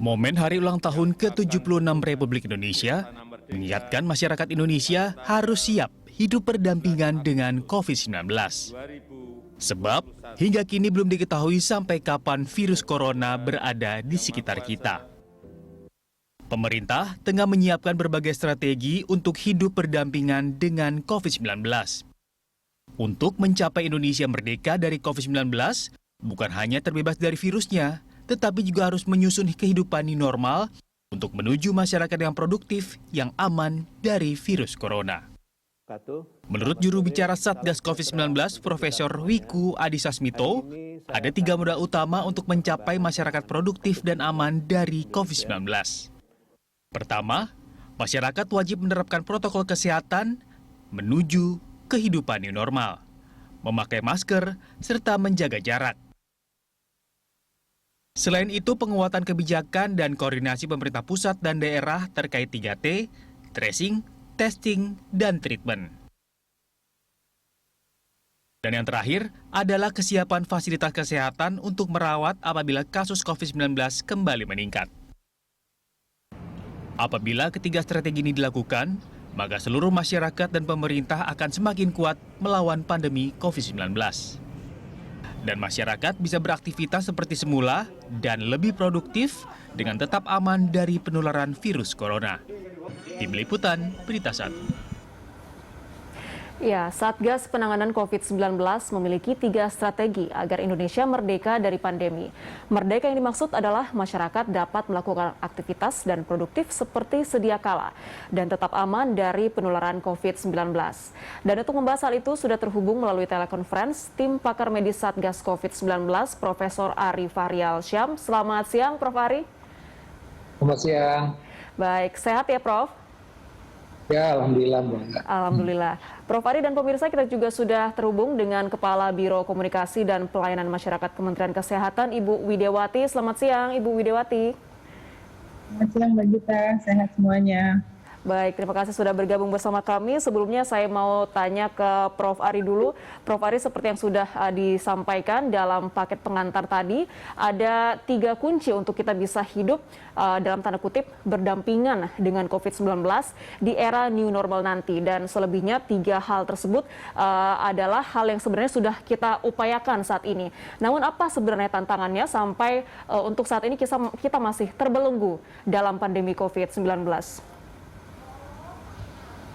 Momen hari ulang tahun ke-76 Republik Indonesia mengingatkan masyarakat Indonesia harus siap hidup berdampingan dengan COVID-19. Sebab hingga kini belum diketahui sampai kapan virus corona berada di sekitar kita. Pemerintah tengah menyiapkan berbagai strategi untuk hidup berdampingan dengan COVID-19. Untuk mencapai Indonesia merdeka dari COVID-19, bukan hanya terbebas dari virusnya, tetapi juga harus menyusun kehidupan new normal untuk menuju masyarakat yang produktif, yang aman dari virus corona. Menurut juru bicara Satgas COVID-19, Profesor Wiku Adhisa Smito, ada 3 modal utama untuk mencapai masyarakat produktif dan aman dari COVID-19. Pertama, masyarakat wajib menerapkan protokol kesehatan menuju kehidupan new normal, memakai masker, serta menjaga jarak. Selain itu, penguatan kebijakan dan koordinasi pemerintah pusat dan daerah terkait 3T, tracing, testing, dan treatment. Dan yang terakhir adalah kesiapan fasilitas kesehatan untuk merawat apabila kasus COVID-19 kembali meningkat. Apabila ketiga strategi ini dilakukan, maka seluruh masyarakat dan pemerintah akan semakin kuat melawan pandemi COVID-19. Dan masyarakat bisa beraktivitas seperti semula dan lebih produktif dengan tetap aman dari penularan virus corona. Tim Liputan, Berita 1. Ya, Satgas Penanganan COVID-19 memiliki 3 strategi agar Indonesia merdeka dari pandemi. Merdeka yang dimaksud adalah masyarakat dapat melakukan aktivitas dan produktif seperti sedia kala dan tetap aman dari penularan COVID-19. Dan untuk membahas hal itu sudah terhubung melalui telekonferensi tim pakar medis Satgas COVID-19, Profesor Ari Fahrial Syam. Selamat siang, Prof. Ari. Selamat siang. Baik, sehat ya, Prof? Ya, alhamdulillah, Mbak. Alhamdulillah. Prof. Ari dan pemirsa, kita juga sudah terhubung dengan Kepala Biro Komunikasi dan Pelayanan Masyarakat Kementerian Kesehatan, Ibu Widewati. Selamat siang, Ibu Widewati. Selamat siang, Mbak Gita. Sehat semuanya. Baik, terima kasih sudah bergabung bersama kami. Sebelumnya saya mau tanya ke Prof. Ari dulu. Prof. Ari, seperti yang sudah disampaikan dalam paket pengantar tadi, ada 3 kunci untuk kita bisa hidup dalam tanda kutip berdampingan dengan COVID-19 di era new normal nanti. Dan selebihnya 3 hal tersebut adalah hal yang sebenarnya sudah kita upayakan saat ini. Namun apa sebenarnya tantangannya sampai untuk saat ini kita masih terbelenggu dalam pandemi COVID-19?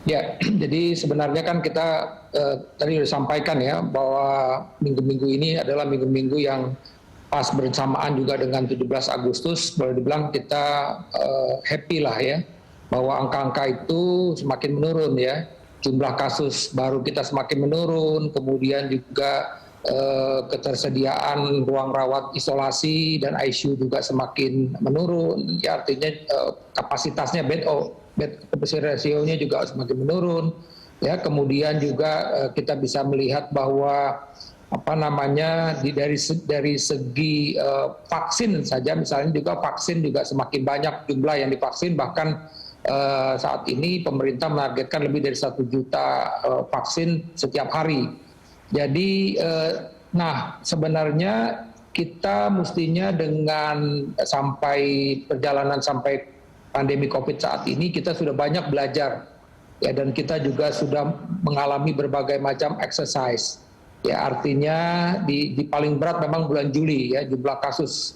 Ya, jadi sebenarnya kan kita tadi sudah sampaikan ya bahwa minggu-minggu ini adalah minggu-minggu yang pas bersamaan juga dengan 17 Agustus. Boleh dibilang kita happy lah ya bahwa angka-angka itu semakin menurun ya. Jumlah kasus baru kita semakin menurun, kemudian juga ketersediaan ruang rawat isolasi dan ICU juga semakin menurun. Ya, artinya kapasitasnya bed ratio-nya juga semakin menurun. Ya, kemudian juga kita bisa melihat bahwa dari segi vaksin saja, misalnya juga vaksin juga semakin banyak jumlah yang divaksin, bahkan saat ini pemerintah menargetkan lebih dari 1 juta vaksin setiap hari. Jadi, sebenarnya kita mestinya dengan perjalanan sampai pandemi COVID saat ini, kita sudah banyak belajar, ya, dan kita juga sudah mengalami berbagai macam exercise. Ya, artinya di paling berat memang bulan Juli, ya, jumlah kasus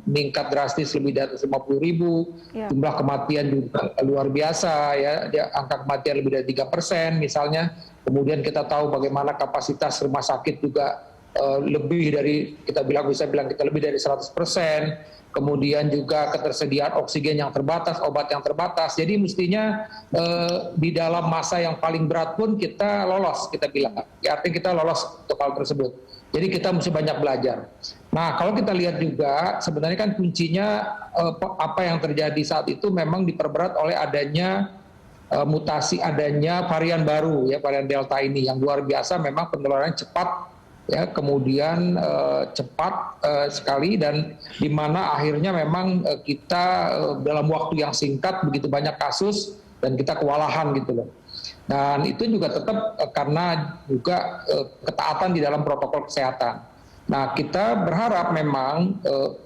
meningkat drastis lebih dari 50.000, ya. Jumlah kematian juga luar biasa, ya, angka kematian lebih dari 3% misalnya. Kemudian kita tahu bagaimana kapasitas rumah sakit juga lebih dari, bisa bilang kita lebih dari 100%. Kemudian juga ketersediaan oksigen yang terbatas, obat yang terbatas. Jadi mestinya di dalam masa yang paling berat pun kita lolos, kita bilang. Ya, artinya kita lolos untuk hal tersebut. Jadi kita mesti banyak belajar. Nah, kalau kita lihat juga sebenarnya kan kuncinya apa yang terjadi saat itu memang diperberat oleh adanya mutasi, adanya varian baru, ya, varian Delta ini yang luar biasa, memang penularannya cepat. Ya, kemudian cepat sekali, dan di mana akhirnya memang kita dalam waktu yang singkat begitu banyak kasus dan kita kewalahan gitu loh. Dan itu juga tetap karena juga ketaatan di dalam protokol kesehatan. Nah, kita berharap memang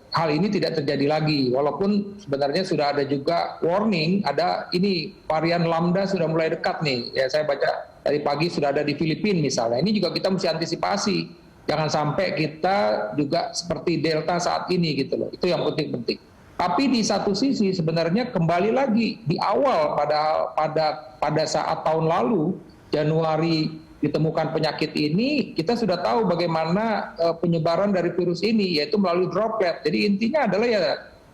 hal ini tidak terjadi lagi. Walaupun sebenarnya sudah ada juga warning, ada ini varian Lambda sudah mulai dekat nih. Ya saya baca tadi pagi sudah ada di Filipina misalnya. Ini juga kita mesti antisipasi. Jangan sampai kita juga seperti Delta saat ini gitu loh. Itu yang penting-penting. Tapi di satu sisi sebenarnya kembali lagi di awal pada saat tahun lalu Januari ditemukan penyakit ini, kita sudah tahu bagaimana penyebaran dari virus ini, yaitu melalui droplet. Jadi intinya adalah ya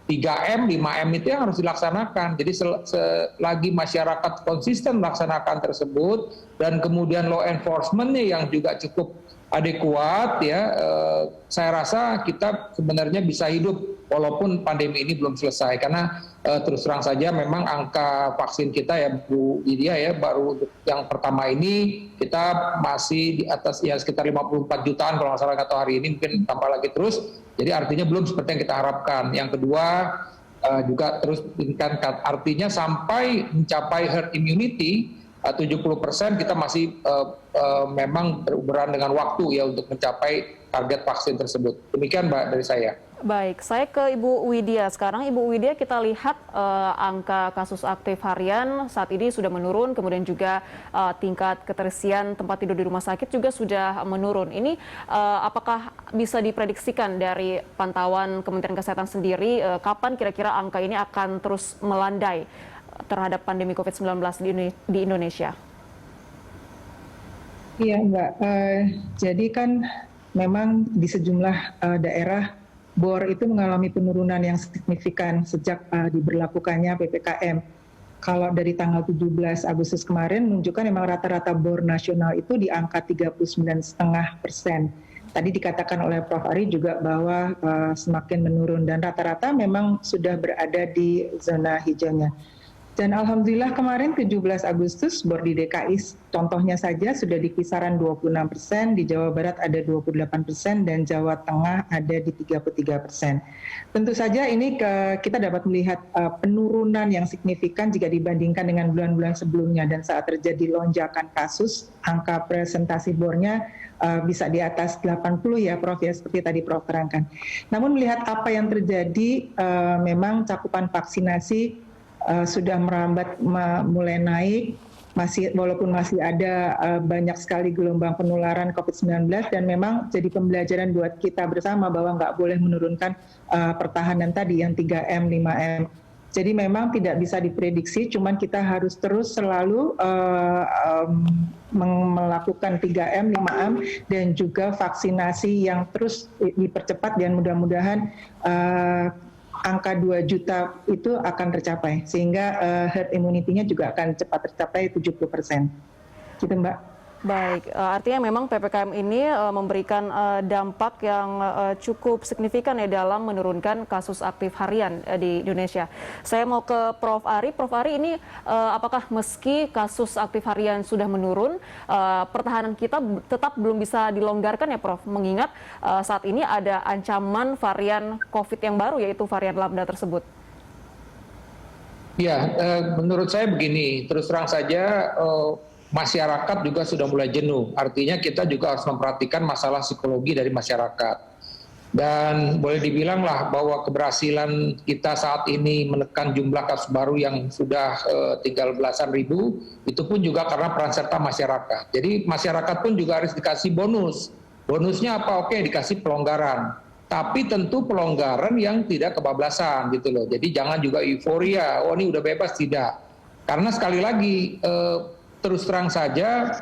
3M, 5M itu yang harus dilaksanakan. Jadi selagi masyarakat konsisten melaksanakan tersebut, dan kemudian law enforcement-nya yang juga cukup adekuat, ya, saya rasa kita sebenarnya bisa hidup walaupun pandemi ini belum selesai. Karena terus terang saja memang angka vaksin kita ya Bu Widya ya, baru yang pertama ini kita masih di atas ya sekitar 54 jutaan kalau nggak salah, atau hari ini mungkin tambah lagi terus. Jadi artinya belum seperti yang kita harapkan. Yang kedua juga terus meningkatkan, artinya sampai mencapai herd immunity 70% kita masih memang beruberan dengan waktu ya untuk mencapai target vaksin tersebut. Demikian Mbak dari saya. Baik, saya ke Ibu Widya. Sekarang Ibu Widya, kita lihat angka kasus aktif harian saat ini sudah menurun, kemudian juga tingkat keterisian tempat tidur di rumah sakit juga sudah menurun. Ini apakah bisa diprediksikan dari pantauan Kementerian Kesehatan sendiri, kapan kira-kira angka ini akan terus melandai terhadap pandemi COVID-19 di Indonesia? Iya Mbak, jadi kan memang di sejumlah daerah BOR itu mengalami penurunan yang signifikan sejak diberlakukannya PPKM. Kalau dari tanggal 17 Agustus kemarin menunjukkan memang rata-rata BOR nasional itu di angka 39,5%. Tadi dikatakan oleh Prof. Ari juga bahwa semakin menurun dan rata-rata memang sudah berada di zona hijaunya. Dan alhamdulillah kemarin 17 Agustus BOR di DKI contohnya saja sudah di kisaran 26%, di Jawa Barat ada 28% dan Jawa Tengah ada di 33%. Tentu saja ini kita dapat melihat penurunan yang signifikan jika dibandingkan dengan bulan-bulan sebelumnya, dan saat terjadi lonjakan kasus angka presentasi BOR-nya bisa di atas 80 ya Prof ya, seperti tadi Prof terangkan. Namun melihat apa yang terjadi, memang cakupan vaksinasi sudah merambat mulai naik, walaupun masih ada banyak sekali gelombang penularan COVID-19, dan memang jadi pembelajaran buat kita bersama bahwa nggak boleh menurunkan pertahanan tadi yang 3M, 5M. Jadi memang tidak bisa diprediksi, cuman kita harus terus selalu melakukan 3M, 5M, dan juga vaksinasi yang terus dipercepat, dan mudah-mudahan angka 2 juta itu akan tercapai, sehingga herd immunity-nya juga akan cepat tercapai 70%. Gitu Mbak. Baik, artinya memang PPKM ini memberikan dampak yang cukup signifikan ya dalam menurunkan kasus aktif harian di Indonesia. Saya mau ke Prof. Ari. Prof. Ari, ini apakah meski kasus aktif harian sudah menurun, pertahanan kita tetap belum bisa dilonggarkan ya Prof? Mengingat saat ini ada ancaman varian COVID yang baru, yaitu varian Lambda tersebut. Ya, menurut saya begini, terus terang saja masyarakat juga sudah mulai jenuh. Artinya kita juga harus memperhatikan masalah psikologi dari masyarakat. Dan boleh dibilang lah bahwa keberhasilan kita saat ini menekan jumlah kasus baru yang sudah tinggal belasan ribu, itu pun juga karena peran serta masyarakat. Jadi masyarakat pun juga harus dikasih bonus. Bonusnya apa? Oke, dikasih pelonggaran. Tapi tentu pelonggaran yang tidak kebablasan gitu loh. Jadi jangan juga euforia, oh ini udah bebas, tidak. Karena sekali lagi, terus terang saja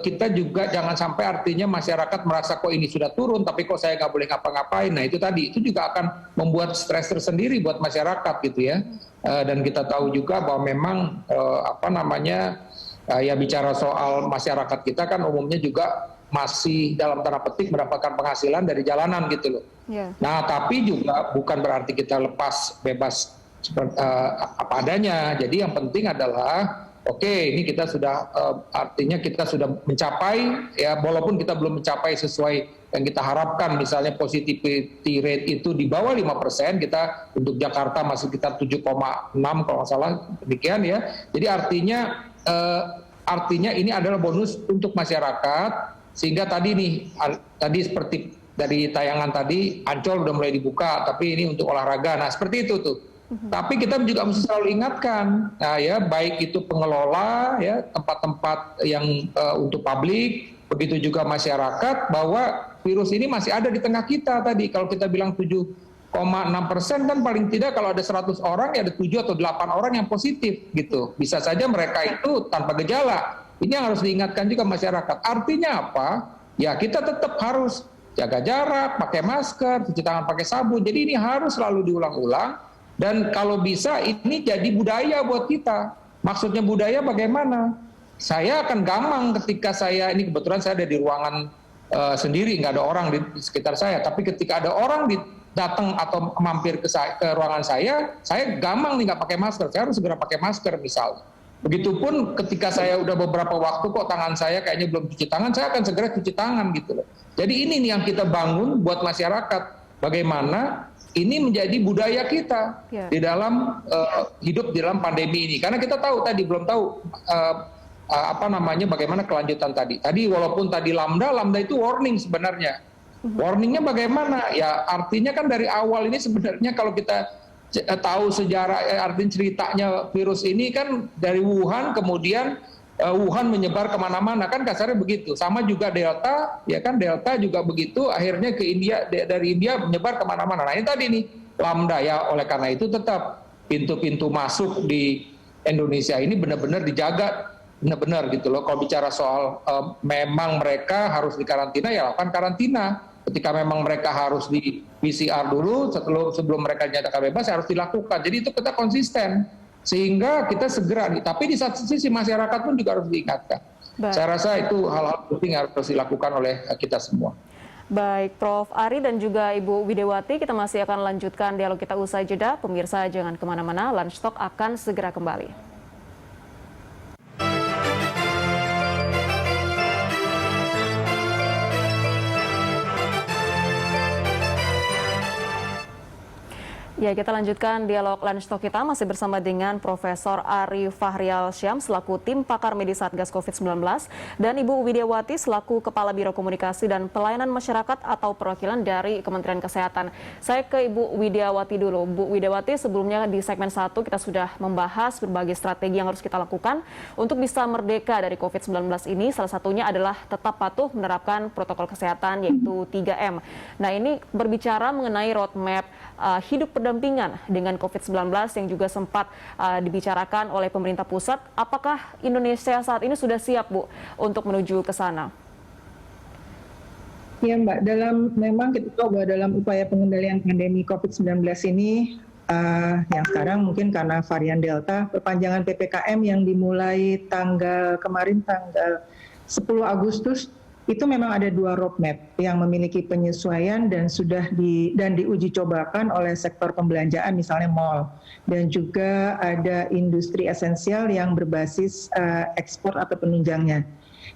kita juga jangan sampai artinya masyarakat merasa kok ini sudah turun tapi kok saya nggak boleh ngapa-ngapain. Nah itu tadi, itu juga akan membuat stres tersendiri buat masyarakat gitu ya. Dan kita tahu juga bahwa memang ya bicara soal masyarakat kita kan umumnya juga masih dalam tanda petik mendapatkan penghasilan dari jalanan gitu loh. Yeah. Nah tapi juga bukan berarti kita lepas bebas apa adanya. Jadi yang penting adalah oke, ini kita sudah artinya kita sudah mencapai ya, walaupun kita belum mencapai sesuai yang kita harapkan, misalnya positivity rate itu di bawah 5%, kita untuk Jakarta masih sekitar 7,6 kalau nggak salah, demikian ya. Jadi artinya ini adalah bonus untuk masyarakat, sehingga tadi seperti dari tayangan tadi, Ancol udah mulai dibuka, tapi ini untuk olahraga. Nah, seperti itu tuh. Tapi kita juga mesti selalu ingatkan, nah, ya, baik itu pengelola, ya, tempat-tempat yang untuk publik, begitu juga masyarakat, bahwa virus ini masih ada di tengah kita tadi. Kalau kita bilang 7,6% kan paling tidak kalau ada 100 orang, ya ada 7 atau 8 orang yang positif gitu. Bisa saja mereka itu tanpa gejala. Ini yang harus diingatkan juga masyarakat. Artinya apa? Ya kita tetap harus jaga jarak, pakai masker, cuci tangan pakai sabun. Jadi ini harus selalu diulang-ulang. Dan kalau bisa ini jadi budaya buat kita. Maksudnya budaya bagaimana? Saya akan gamang ketika ini kebetulan saya ada di ruangan sendiri, nggak ada orang di sekitar saya. Tapi ketika ada orang datang atau mampir ke ruangan saya gamang nih nggak pakai masker. Saya harus segera pakai masker misalnya. Begitupun ketika saya udah beberapa waktu kok tangan saya kayaknya belum cuci tangan, saya akan segera cuci tangan gitu loh. Jadi ini nih yang kita bangun buat masyarakat. Bagaimana ini menjadi budaya kita di dalam hidup di dalam pandemi ini. Karena kita tahu tadi belum tahu bagaimana kelanjutan tadi. Tadi walaupun tadi lambda itu warning sebenarnya. Warningnya bagaimana? Ya artinya kan dari awal ini sebenarnya kalau kita tahu sejarah, artinya ceritanya virus ini kan dari Wuhan, kemudian Wuhan menyebar kemana-mana, kan kasarnya begitu. Sama juga Delta, ya kan Delta juga begitu, akhirnya ke India, dari India menyebar kemana-mana. Nah ini tadi nih, lambda ya, oleh karena itu tetap pintu-pintu masuk di Indonesia ini benar-benar dijaga, benar-benar gitu loh. Kalau bicara soal memang mereka harus dikarantina, ya lakukan karantina. Ketika memang mereka harus di PCR dulu, sebelum mereka dinyatakan bebas, harus dilakukan. Jadi itu kita konsisten. Sehingga kita segera nih, tapi di satu sisi masyarakat pun juga harus diingatkan. Saya rasa itu hal-hal penting harus dilakukan oleh kita semua. Baik, Prof. Ari dan juga Ibu Widewati, kita masih akan lanjutkan dialog kita usai jeda. Pemirsa jangan kemana-mana, Lunch Talk akan segera kembali. Ya, kita lanjutkan dialog Lunch Talk kita masih bersama dengan Profesor Ari Fahrial Syam selaku tim pakar medis Satgas COVID-19 dan Ibu Widewati selaku Kepala Biro Komunikasi dan Pelayanan Masyarakat atau perwakilan dari Kementerian Kesehatan. Saya ke Ibu Widewati dulu. Bu Widewati, sebelumnya di segmen 1 kita sudah membahas berbagai strategi yang harus kita lakukan untuk bisa merdeka dari COVID-19 ini. Salah satunya adalah tetap patuh menerapkan protokol kesehatan yaitu 3M. Nah, ini berbicara mengenai roadmap hidup pendampingan dengan COVID-19 yang juga sempat dibicarakan oleh pemerintah pusat. Apakah Indonesia saat ini sudah siap, Bu, untuk menuju ke sana? Ya, Mbak, memang kita tahu bahwa dalam upaya pengendalian pandemi COVID-19 ini, yang sekarang mungkin karena varian Delta, perpanjangan PPKM yang dimulai kemarin tanggal 10 Agustus, itu memang ada 2 roadmap yang memiliki penyesuaian dan sudah diuji cobakan oleh sektor pembelanjaan, misalnya mall, dan juga ada industri esensial yang berbasis ekspor atau penunjangnya.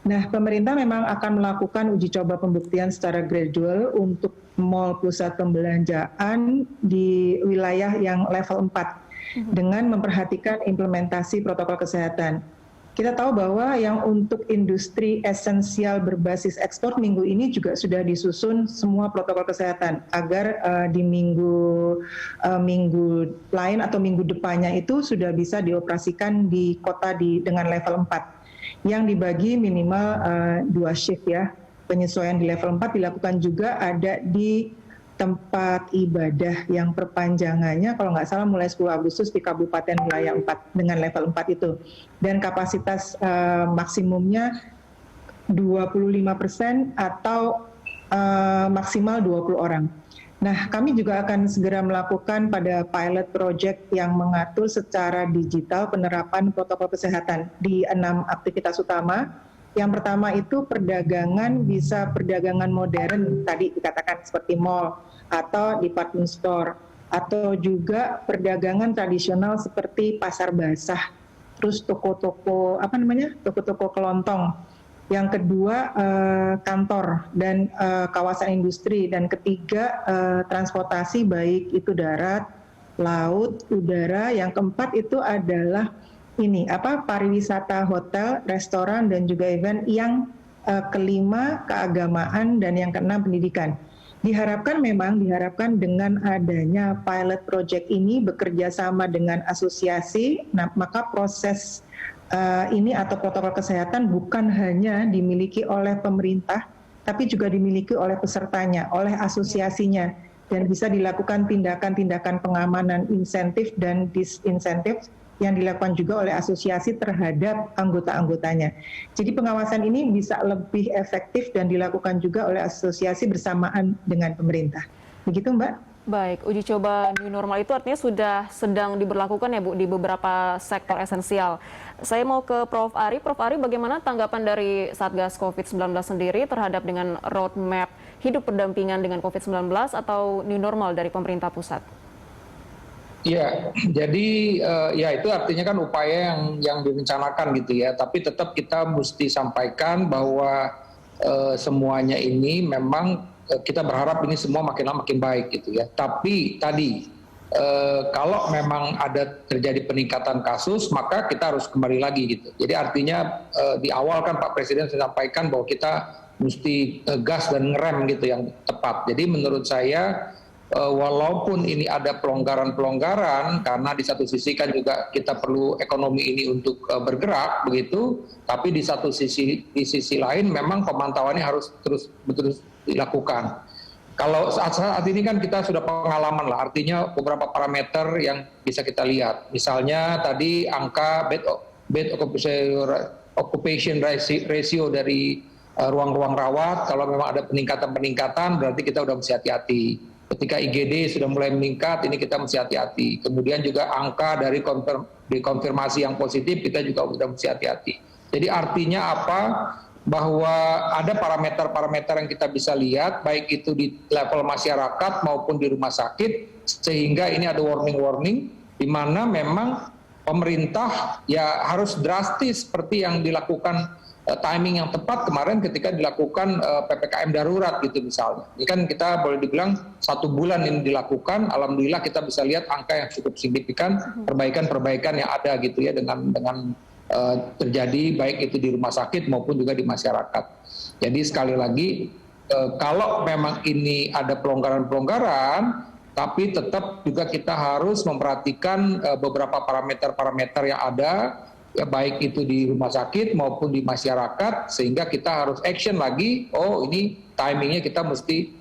Nah, pemerintah memang akan melakukan uji coba pembuktian secara gradual untuk mall pusat pembelanjaan di wilayah yang level 4 dengan memperhatikan implementasi protokol kesehatan. Kita tahu bahwa yang untuk industri esensial berbasis ekspor minggu ini juga sudah disusun semua protokol kesehatan agar di minggu lain atau minggu depannya itu sudah bisa dioperasikan di kota dengan level 4 yang dibagi minimal 2 shift ya. Penyesuaian di level 4 dilakukan juga ada di tempat ibadah yang perpanjangannya kalau nggak salah mulai 10 Agustus di Kabupaten Wilayah 4 dengan level 4 itu. Dan kapasitas maksimumnya 25% atau maksimal 20 orang. Nah, kami juga akan segera melakukan pada pilot project yang mengatur secara digital penerapan protokol kesehatan di 6 aktivitas utama. Yang pertama itu perdagangan, bisa perdagangan modern, tadi dikatakan seperti mall atau department store, atau juga perdagangan tradisional seperti pasar basah, terus toko-toko kelontong. Yang kedua kantor dan kawasan industri, dan ketiga transportasi baik itu darat, laut, udara. Yang keempat itu adalah pariwisata, hotel, restoran, dan juga event. Yang kelima keagamaan, dan yang keenam pendidikan. Diharapkan dengan adanya pilot project ini bekerja sama dengan asosiasi, nah, maka proses ini atau protokol kesehatan bukan hanya dimiliki oleh pemerintah, tapi juga dimiliki oleh pesertanya, oleh asosiasinya, dan bisa dilakukan tindakan-tindakan pengamanan insentif dan disinsentif yang dilakukan juga oleh asosiasi terhadap anggota-anggotanya. Jadi pengawasan ini bisa lebih efektif dan dilakukan juga oleh asosiasi bersamaan dengan pemerintah. Begitu Mbak? Baik, uji coba new normal itu artinya sudah sedang diberlakukan ya Bu di beberapa sektor esensial. Saya mau ke Prof. Ari. Prof. Ari, bagaimana tanggapan dari Satgas COVID-19 sendiri terhadap dengan roadmap hidup berdampingan dengan COVID-19 atau new normal dari pemerintah pusat? Ya, jadi ya itu artinya kan upaya yang direncanakan gitu ya. Tapi tetap kita mesti sampaikan bahwa semuanya ini memang kita berharap ini semua makin lama makin baik gitu ya. Tapi tadi kalau memang ada terjadi peningkatan kasus, maka kita harus kembali lagi gitu. Jadi artinya di awal kan Pak Presiden sampaikan bahwa kita mesti gas dan ngerem gitu yang tepat. Jadi menurut saya walaupun ini ada pelonggaran-pelonggaran, karena di satu sisi kan juga kita perlu ekonomi ini untuk bergerak begitu, tapi di sisi lain memang pemantauannya harus terus dilakukan. Kalau saat ini kan kita sudah pengalaman lah, artinya beberapa parameter yang bisa kita lihat. Misalnya tadi angka bed occupation ratio dari ruang-ruang rawat, kalau memang ada peningkatan berarti kita udah mesti hati-hati. Ketika IGD sudah mulai meningkat, ini kita mesti hati-hati. Kemudian juga angka dari konfirmasi yang positif, kita juga sudah mesti hati-hati. Jadi artinya apa? Bahwa ada parameter-parameter yang kita bisa lihat, baik itu di level masyarakat maupun di rumah sakit, sehingga ini ada warning-warning, di mana memang pemerintah ya harus drastis seperti yang dilakukan timing yang tepat kemarin ketika dilakukan PPKM darurat gitu misalnya. Ini kan kita boleh dibilang 1 bulan ini dilakukan, alhamdulillah kita bisa lihat angka yang cukup signifikan, perbaikan-perbaikan yang ada gitu ya dengan terjadi baik itu di rumah sakit maupun juga di masyarakat. Jadi sekali lagi kalau memang ini ada pelonggaran-pelonggaran, tapi tetap juga kita harus memperhatikan beberapa parameter-parameter yang ada, ya baik itu di rumah sakit maupun di masyarakat, sehingga kita harus action lagi, oh ini timingnya kita mesti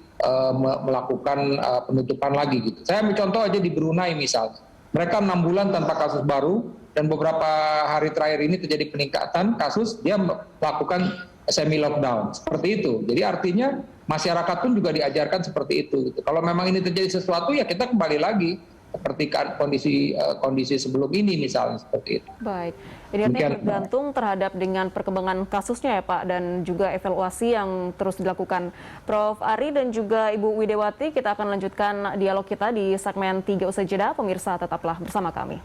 melakukan penutupan lagi gitu. Saya ambil contoh aja di Brunei misalnya, mereka 6 bulan tanpa kasus baru, dan beberapa hari terakhir ini terjadi peningkatan kasus, dia melakukan semi lockdown seperti itu. Jadi artinya masyarakat pun juga diajarkan seperti itu gitu. Kalau memang ini terjadi sesuatu ya kita kembali lagi seperti kondisi sebelum ini misalnya seperti itu. Baik, ini artinya bergantung terhadap dengan perkembangan kasusnya ya Pak, dan juga evaluasi yang terus dilakukan. Prof. Ari dan juga Ibu Widewati, kita akan lanjutkan dialog kita di segmen 3 usai jeda. Pemirsa tetaplah bersama kami.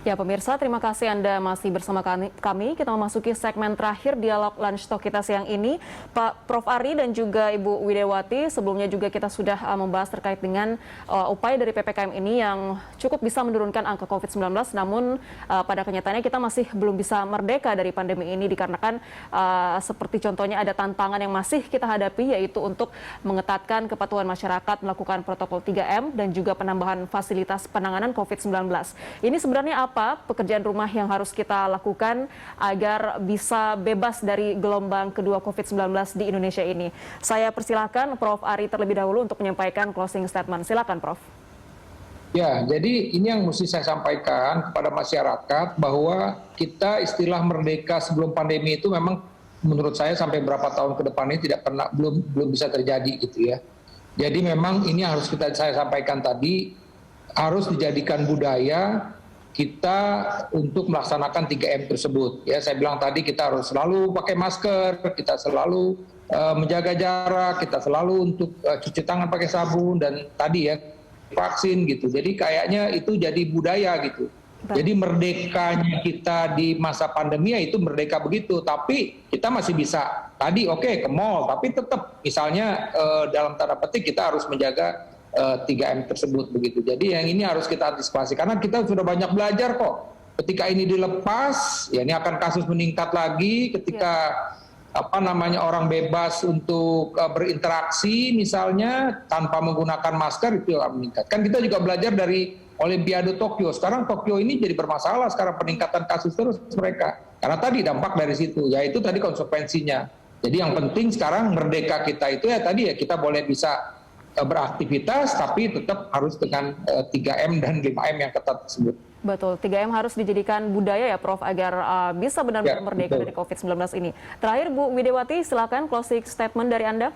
Ya pemirsa, terima kasih Anda masih bersama kami. Kita memasuki segmen terakhir dialog lunch talk kita siang ini. Pak Prof. Ari dan juga Ibu Widewati, sebelumnya juga kita sudah membahas terkait dengan upaya dari PPKM ini yang cukup bisa menurunkan angka COVID-19, namun pada kenyataannya kita masih belum bisa merdeka dari pandemi ini dikarenakan seperti contohnya ada tantangan yang masih kita hadapi, yaitu untuk mengetatkan kepatuhan masyarakat melakukan protokol 3M dan juga penambahan fasilitas penanganan COVID-19. Ini sebenarnya apa pekerjaan rumah yang harus kita lakukan agar bisa bebas dari gelombang kedua COVID-19 di Indonesia ini? Saya persilahkan Prof. Ari terlebih dahulu untuk menyampaikan closing statement. Silakan Prof. Ya, jadi ini yang mesti saya sampaikan kepada masyarakat, bahwa kita istilah merdeka sebelum pandemi itu memang menurut saya sampai berapa tahun ke depan ini belum bisa terjadi gitu ya. Jadi memang ini harus saya sampaikan tadi, harus dijadikan budaya kita untuk melaksanakan 3M tersebut. Ya, saya bilang tadi kita harus selalu pakai masker, kita selalu menjaga jarak, kita selalu untuk cuci tangan pakai sabun, dan tadi ya vaksin gitu. Jadi kayaknya itu jadi budaya gitu. Jadi merdekanya kita di masa pandemi ya itu merdeka begitu, tapi kita masih bisa tadi ke mall, tapi tetap misalnya dalam tanda petik kita harus menjaga 3M tersebut begitu. Jadi yang ini harus kita antisipasi karena kita sudah banyak belajar kok. Ketika ini dilepas, ya ini akan kasus meningkat lagi ketika orang bebas untuk berinteraksi misalnya tanpa menggunakan masker itu akan meningkat. Kan kita juga belajar dari Olimpiade Tokyo. Sekarang Tokyo ini jadi bermasalah sekarang peningkatan kasus terus mereka. Karena tadi dampak dari situ, yaitu tadi konsekuensinya. Jadi yang penting sekarang merdeka kita itu ya tadi ya kita boleh bisa beraktivitas tapi tetap harus dengan 3M dan 5M yang ketat tersebut. Betul, 3M harus dijadikan budaya ya Prof agar bisa benar-benar merdeka dari COVID-19 ini. Terakhir Bu Widewati, silakan closing statement dari Anda.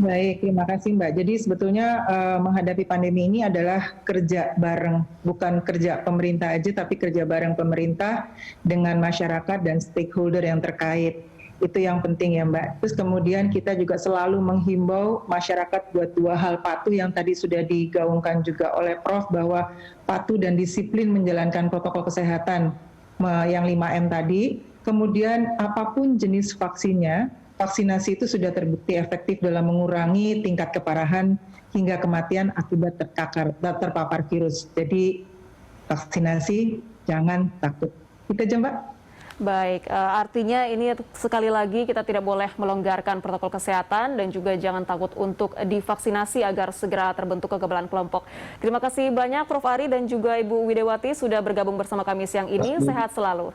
Baik, terima kasih Mbak. Jadi sebetulnya menghadapi pandemi ini adalah kerja bareng, bukan kerja pemerintah aja, tapi kerja bareng pemerintah dengan masyarakat dan stakeholder yang terkait. Itu yang penting ya Mbak. Terus kemudian kita juga selalu menghimbau masyarakat buat 2 hal, patuh yang tadi sudah digaungkan juga oleh Prof bahwa patuh dan disiplin menjalankan protokol kesehatan yang 5M tadi. Kemudian apapun jenis vaksinnya, vaksinasi itu sudah terbukti efektif dalam mengurangi tingkat keparahan hingga kematian akibat terpapar virus. Jadi vaksinasi jangan takut. Itu aja Mbak. Baik, artinya ini sekali lagi kita tidak boleh melonggarkan protokol kesehatan dan juga jangan takut untuk divaksinasi agar segera terbentuk kekebalan kelompok. Terima kasih banyak Prof. Ari dan juga Ibu Widewati sudah bergabung bersama kami siang ini. Sehat selalu.